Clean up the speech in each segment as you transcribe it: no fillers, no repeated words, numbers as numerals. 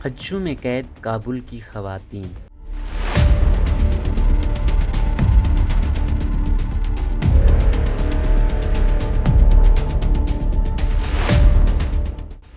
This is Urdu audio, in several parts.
خدشوں میں قید کابل کی خواتین۔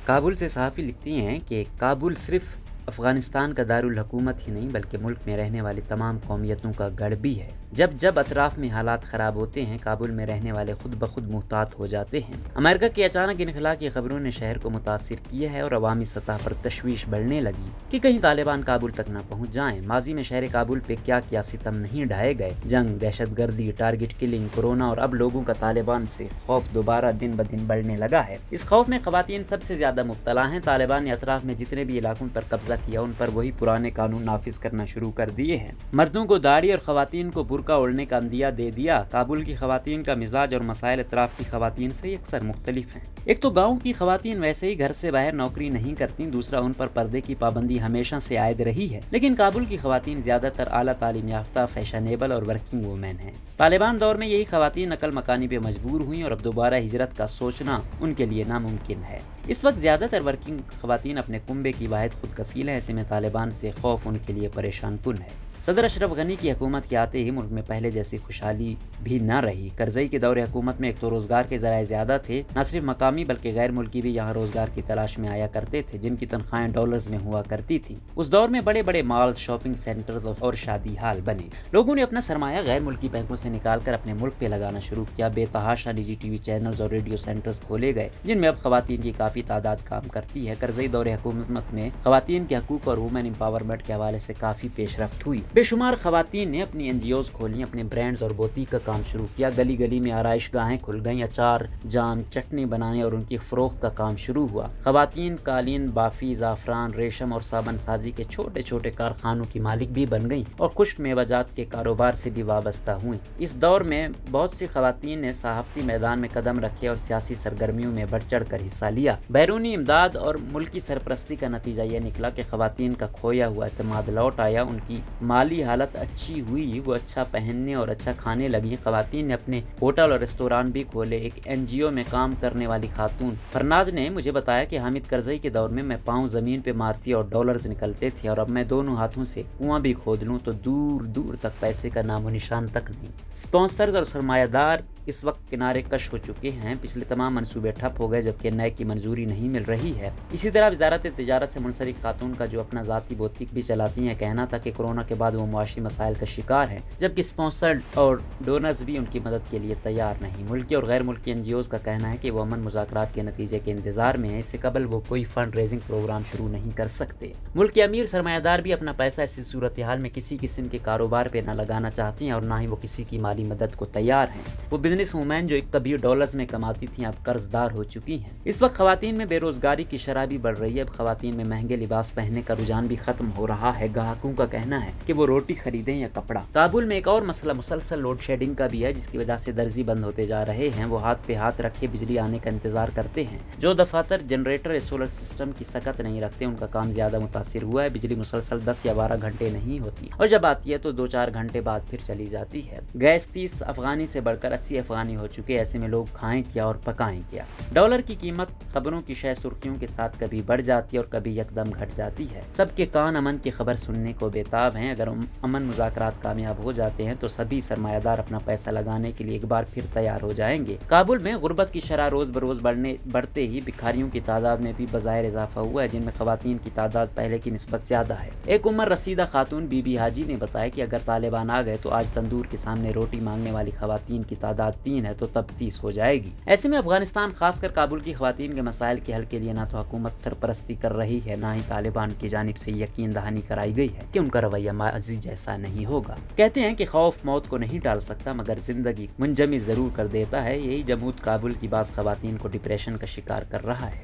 کابل سے صحافی لکھتی ہیں کہ کابل صرف افغانستان کا دارالحکومت ہی نہیں بلکہ ملک میں رہنے والی تمام قومیتوں کا گڑھ بھی ہے۔ جب اطراف میں حالات خراب ہوتے ہیں، کابل میں رہنے والے خود بخود محتاط ہو جاتے ہیں۔ امریکہ کے اچانک انخلا کی خبروں نے شہر کو متاثر کیا ہے اور عوامی سطح پر تشویش بڑھنے لگی کہ کہیں طالبان کابل تک نہ پہنچ جائیں۔ ماضی میں شہر کابل پہ کیا ستم نہیں ڈھائے گئے، جنگ، دہشت گردی، ٹارگٹ کلنگ، کورونا، اور اب لوگوں کا طالبان سے خوف دوبارہ دن بدن بڑھنے لگا ہے۔ اس خوف میں خواتین سب سے زیادہ مبتلا ہیں۔ طالبان نے اطراف میں جتنے بھی علاقوں پر قبضہ کیا ان پر وہی پرانے قانون نافذ کرنا شروع کر دیے ہیں۔ مردوں کو داڑھی اور خواتین کو برقع اوڑھنے کا عندیہ دے دیا۔ کابل کی خواتین کا مزاج اور مسائل اطراف کی خواتین سے یکسر مختلف ہیں۔ ایک تو گاؤں کی خواتین ویسے ہی گھر سے باہر نوکری نہیں کرتی، دوسرا ان پر پردے کی پابندی ہمیشہ سے عائد رہی ہے۔ لیکن کابل کی خواتین زیادہ تر اعلیٰ تعلیم یافتہ، فیشنیبل اور ورکنگ وومن ہیں۔ طالبان دور میں یہی خواتین نقل مکانی پہ مجبور ہوئیں اور اب دوبارہ ہجرت کا سوچنا ان کے لیے ناممکن ہے۔ اس وقت زیادہ تر ورکنگ خواتین اپنے کنبے کی واحد خود کفیل ہیں، ایسے میں طالبان سے خوف ان کے لیے پریشان کن ہے۔ صدر اشرف غنی کی حکومت کے آتے ہی ملک میں پہلے جیسی خوشحالی بھی نہ رہی۔ کرزئی کے دور حکومت میں ایک تو روزگار کے ذرائع زیادہ تھے، نہ صرف مقامی بلکہ غیر ملکی بھی یہاں روزگار کی تلاش میں آیا کرتے تھے، جن کی تنخواہیں ڈالرز میں ہوا کرتی تھیں۔ اس دور میں بڑے بڑے مالز، شاپنگ سینٹرز اور شادی ہال بنے۔ لوگوں نے اپنا سرمایہ غیر ملکی بینکوں سے نکال کر اپنے ملک پہ لگانا شروع کیا۔ بے تحاشا نجی ٹی وی چینلز اور ریڈیو سینٹرز کھولے گئے جن میں اب خواتین کی کافی تعداد کام کرتی ہے۔ کرزئی دور حکومت میں خواتین کے حقوق اور وومن امپاورمنٹ کے حوالے سے کافی پیش رفت ہوئی۔ بے شمار خواتین نے اپنی این جی اوز کھولیں، اپنے برانڈز اور بوتیک کا کام شروع کیا۔ گلی گلی میں آرائش گاہیں کھل گئیں، اچار، جام، چٹنی بنانے اور ان کی فروخت کا کام شروع ہوا۔ خواتین قالین بافی، زعفران، ریشم اور صابن سازی کے چھوٹے چھوٹے کارخانوں کی مالک بھی بن گئیں اور خشک میوہ جات کے کاروبار سے بھی وابستہ ہوئیں۔ اس دور میں بہت سی خواتین نے صحافتی میدان میں قدم رکھے اور سیاسی سرگرمیوں میں بڑھ چڑھ کر حصہ لیا۔ بیرونی امداد اور ملکی سرپرستی کا نتیجہ یہ نکلا کہ خواتین کا کھویا ہوا اعتماد لوٹ آیا، ان کی مالی حالت اچھی ہوئی، وہ اچھا پہننے اور اچھا کھانے لگی۔ خواتین نے اپنے ہوٹل اور ریستوران بھی کھولے۔ ایک این جی او میں کام کرنے والی خاتون فرناز نے مجھے بتایا کہ حامد کرزئی کے دور میں پاؤں زمین پہ مارتی اور ڈالرز نکلتے تھے، اور اب میں دونوں ہاتھوں سے کنواں بھی کھود لوں تو دور دور تک پیسے کا نام و نشان تک نہیں۔ اسپانسرز اور سرمایہ دار اس وقت کنارے کش ہو چکے ہیں۔ پچھلے تمام منصوبے ٹھپ ہو گئے جبکہ نئے کی منظوری نہیں مل رہی ہے۔ اسی طرح وزارت تجارت سے منسلک خاتون کا جو اپنا ذاتی بوتیک بھی چلاتی ہیں، کہنا تھا کہ کورونا کے بعد وہ معاشی مسائل کا شکار ہیں، جبکہ اسپانسرڈ اور ڈونرز بھی ان کی مدد کے لیے تیار نہیں۔ ملکی اور غیر ملکی این جی اوز کا کہنا ہے کہ وہ امن مذاکرات کے نتیجے کے انتظار میں ہیں، اس سے قبل وہ کوئی فنڈ ریزنگ پروگرام شروع نہیں کر سکتے۔ ملک کے امیر سرمایہ دار بھی اپنا پیسہ ایسی صورتحال میں کسی قسم کے کاروبار پہ نہ لگانا چاہتے ہیں اور نہ ہی وہ کسی کی مالی مدد کو تیار ہیں۔ وہ بزنس وومین جو کبھی ڈالرز میں کماتی تھیں اب قرض دار ہو چکی ہیں۔ اس وقت خواتین میں بے روزگاری کی شرح بھی بڑھ رہی ہے۔ اب خواتین میں مہنگے لباس پہننے کا رجحان بھی ختم ہو رہا ہے۔ گاہکوں کا کہنا ہے کہ وہ روٹی خریدیں یا کپڑا۔ کابل میں ایک اور مسئلہ مسلسل لوڈ شیڈنگ کا بھی ہے، جس کی وجہ سے درزی بند ہوتے جا رہے ہیں۔ وہ ہاتھ پہ ہاتھ رکھے بجلی آنے کا انتظار کرتے ہیں۔ جو دفاتر جنریٹر یا سولر سسٹم کی سکت نہیں رکھتے ان کا کام زیادہ متاثر ہوا ہے۔ بجلی مسلسل 10 یا 12 گھنٹے نہیں ہوتی اور جب آتی ہے تو 2-4 گھنٹے بعد پھر چلی جاتی ہے۔ گیس 30 افغانی سے بڑھ کر 80 افغانی ہو چکے، ایسے میں لوگ کھائیں کیا اور پکائیں کیا۔ ڈالر کی قیمت خبروں کی شہ سرخیوں کے ساتھ کبھی بڑھ جاتی ہے اور کبھی یکدم گھٹ جاتی ہے۔ سب کے کان امن کی خبر سننے کو بےتاب ہیں۔ اگر امن مذاکرات کامیاب ہو جاتے ہیں تو سبھی سرمایہ دار اپنا پیسہ لگانے کے لیے ایک بار پھر تیار ہو جائیں گے۔ کابل میں غربت کی شرح روز بروز بڑھتے ہی بھکاریوں کی تعداد میں بھی بظاہر اضافہ ہوا ہے، جن میں خواتین کی تعداد پہلے کی نسبت زیادہ ہے۔ ایک عمر رسیدہ خاتون بی بی حاجی نے بتایا کہ اگر طالبان آ گئے تو آج تندور کے سامنے روٹی مانگنے والی خواتین کی تعداد 3 ہے تو تب 30 ہو جائے گی۔ ایسے میں افغانستان خاص کر کابل کی خواتین کے مسائل کے حل کے لیے نہ تو حکومت سرپرستی کر رہی ہے، نہ ہی طالبان کی جانب سے یقین دہانی کرائی گئی ہے کہ ان کا رویہ ماضی جیسا نہیں ہوگا۔ کہتے ہیں کہ خوف موت کو نہیں ٹال سکتا مگر زندگی منجمد ضرور کر دیتا ہے۔ یہی جمود کابل کی بعض خواتین کو ڈپریشن کا شکار کر رہا ہے۔